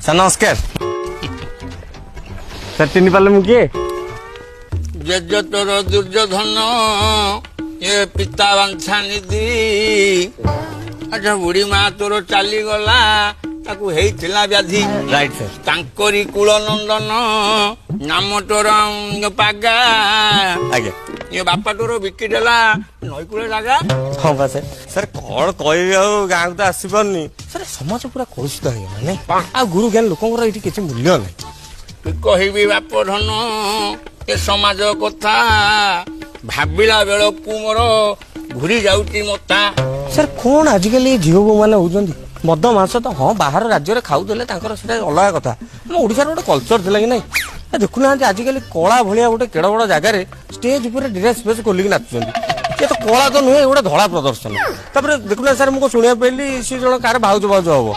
Sir ନମସ୍କାର। Sir ଚିହ୍ନି ପାରିଲେ ମୁଁ କିଏ? ଜେଜ ତୋର ଦୁର୍ଯ୍ୟୋଧନ ଏ ପିତା ବାଞ୍ଛା ନିଧି। ଆଚ୍ଛା ବୁଢୀ ମା ତୋର ଚାଲିଗଲା ତାକୁ ହେଇଥିଲା ବ୍ୟାଧି। Right sir. ତାଙ୍କରି କୁଳ ନନ୍ଦନ ନାମ ତୋର ପାଗା। ଆଜ୍ଞା। ଏ ବାପା ତୋର ବିକିଦେଲା ନଈକୂଳ ଜାଗା। ହଁ ବା ସାର୍। ସାର୍ କଣ କହିବି ଆଉ ଗାଁକୁ ତ ଆସିପାରୁନି। ସାର୍ ସମାଜ ପୁରା କଳୁଷିତ ହେଇଗଲା ନାଇଁ। ଆଉ ଗୁରୁ ଜ୍ଞାନ ଲୋକଙ୍କର ଏଇଠି କିଛି ମୂଲ୍ୟ ନାହିଁ। କି କହିବି ବାପ ଧନ ଏ ସମାଜ କଥା ଭାବିଲା ବେଳକୁ ମୋର ଘୁରି ଯାଉଛି ମଥା। ସାର୍ କଣ ଆଜିକାଲି ଝିଅ ବୋଉ ମାନେ ହଉଛନ୍ତି ମଦ ମାଂସ ତ ହଁ ବାହାର ରାଜ୍ୟରେ ଖାଉଥିଲେ ତାଙ୍କର ସେଟା ଅଲଗା କଥା। ଆମ ଓଡିଶାର ଗୋଟେ କଲଚର ଥିଲା କି ନାଇଁ। ଦେଖୁନାହାନ୍ତି ଆଜିକାଲି କଳା ଭଳିଆ ଗୋଟେ କେଡ ବଡ ଜାଗାରେ ଷ୍ଟେଜ ଉପରେ ଡ୍ରେସ୍ ଫ୍ରେସ୍ ଖୋଲିକି ନାଚୁଛନ୍ତି। ଏ ତ କଳା ତ ନୁହେଁ ଗୋଟେ ଧଳା ପ୍ରଦର୍ଶନ। ତାପରେ ଦେଖୁନା ସାର୍ ମୁଁ ଶୁଣିବାକୁ ପାଇଲି ସେ ଜଣ କାହାର ଭାଉଜ ହବ।